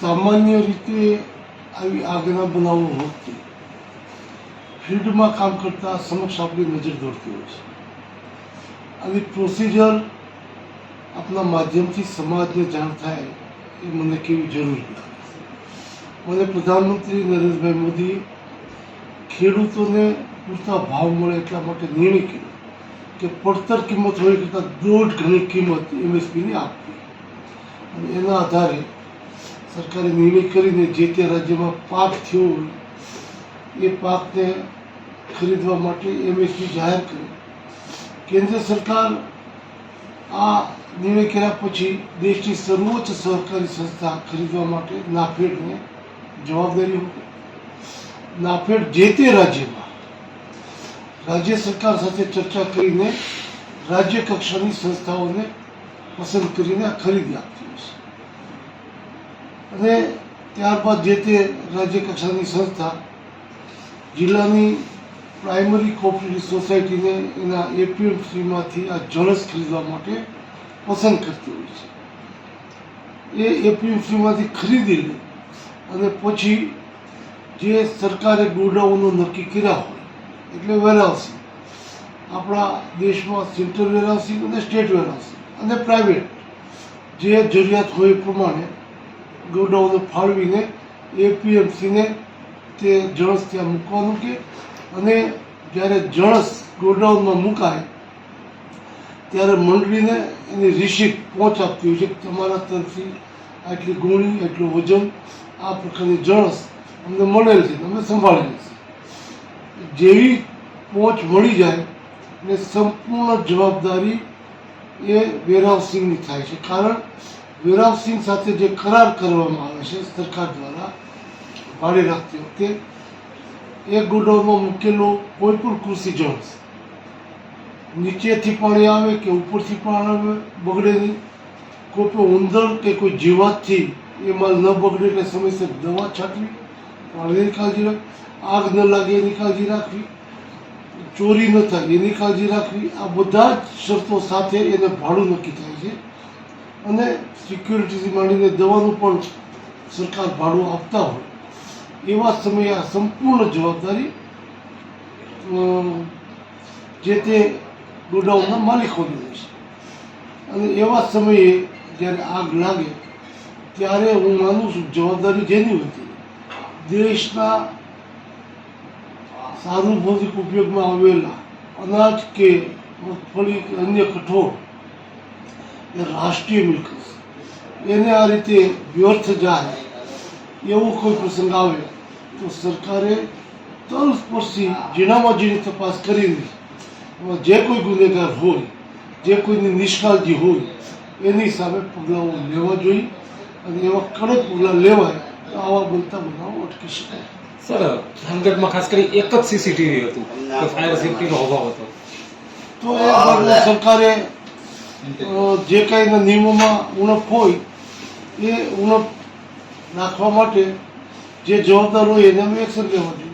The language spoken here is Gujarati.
સામાન્ય રીતે આવી આગના બનાવો વખતે ફિલ્ડમાં કામ કરતા સમક્ષ આપણી નજર દોડતી હોય છે. આવી પ્રોસિજર આપણા માધ્યમથી સમાજને જાણ થાય એ મને કેવી જરૂરી લાગે છે. મને પ્રધાનમંત્રી નરેન્દ્રભાઈ મોદીએ ખેડૂતોને પૂરતા ભાવ મળે એટલા માટે નિર્ણય કર્યો કે પડતર કિંમત હોય કરતાં 1.5 ગણી કિંમત MSPની આપવી, અને એના આધારે સરકારે નિર્ણય કરીને જે તે રાજ્યમાં પાક થયો હોય એ પાકને ખરીદવા માટે MSP જાહેર કરી. કેન્દ્ર સરકાર આ નિર્ણય કર્યા પછી દેશની સર્વોચ્ચ સહકારી સંસ્થા ખરીદવા માટે નાફેડને જવાબદારી હતી. નાફેડ જે તે રાજ્યમાં રાજ્ય સરકાર સાથે ચર્ચા કરીને રાજ્ય કક્ષાની સંસ્થાઓને પસંદ કરીને આ ખરીદી આપતી હોય છે, અને ત્યારબાદ જે તે રાજ્ય કક્ષાની સંસ્થા જિલ્લાની પ્રાઇમરી કોઓપરેટિવ સોસાયટીને એના APMCમાંથી આ જણસ ખરીદવા માટે પસંદ કરતી હોય છે. એ APMCમાંથી ખરીદી લે અને પછી જે સરકારે ગોડાઉનો નક્કી કર્યા હોય, એટલે વેરહાઉસિંગ, આપણા દેશમાં સેન્ટ્રલ વેરહાઉસિંગ અને સ્ટેટ વેરહાઉસિંગ અને પ્રાઇવેટ જે જરૂરિયાત હોય એ પ્રમાણે ગોડાઉનો ફાળવીને APMCને તે જણસ ત્યાં મૂકવાનું કે, અને જ્યારે જણસ ગોડાઉનમાં મુકાય ત્યારે મંડળીને એની રિસીપ્ટ પહોંચ આપતી હોય છે કે તમારા તરફથી આટલી ગુણી, એટલું વજન, આ પ્રકારની જણસ અમને મળેલ છે, અમે સંભાળેલી છે. જેવી પહોંચ મળી જાય એટલે સંપૂર્ણ જવાબદારી એ વેરહાઉસિંગની થાય છે, કારણ વેરહાઉસિંગ સાથે જે કરાર કરવામાં આવે છે સરકાર દ્વારા ભાડે રાખતી વખતે, એક ગોડાઉનમાં મૂકેલો કોઈ પણ કૃષિ જણસ નીચેથી પાણી આવે કે ઉપરથી પાણી આવે બગડે નહીં. કોઈ પણ ઉંદર કે કોઈ જીવાતથી એ માલ ન બગડે એટલે સમયસર દવા છાંટવી, પાણીની કાળજી રાખવી, આગ ન લાગે એની કાળજી રાખવી, ચોરી ન થાય એની કાળજી રાખવી. આ બધા જ શરતો સાથે એને ભાડું નક્કી થાય છે, અને સિક્યુરિટીથી માંડીને દવાનું પણ સરકાર ભાડું આપતા હોય. એવા સમયે આ સંપૂર્ણ જવાબદારી જે તે ગોડાઉનના માલિકોની હોય છે. અને એવા સમયે જ્યારે આગ લાગે ત્યારે હું માનું છું જવાબદારી જેની હોય છે. દેશના સાર્વભૌમિક ઉપયોગમાં આવેલા અનાજ કે મગફળી કે અન્ય કઠોળ એ રાષ્ટ્રીય મિલકત છે. એને આ રીતે વ્યર્થ જાય એવો કોઈ પ્રસંગ આવે તો સરકારે તલસ્પર્શી ઝીણામાં ઝીણી તપાસ કરીને એમાં જે કોઈ ગુનેગાર હોય, જે કોઈની નિષ્કાળજી હોય એની સામે પગલાઓ લેવા જોઈએ, અને એવા કડક પગલાં લેવાય તો આવા બનતા બનાવો અટકી શકાય. સર, હંડ્રેડમાં ખાસ કરી એક જ CCTV હતું કે ફાયર સેફટીનો અભાવ હતો, તો એ બાબતે સરકારે જે કાંઈ એના નિયમોમાં ઉણપ હોય એ ઉણપ નાખવા માટે જે જવાબદાર હોય એને અમે એક્શન લેવા જોઈએ.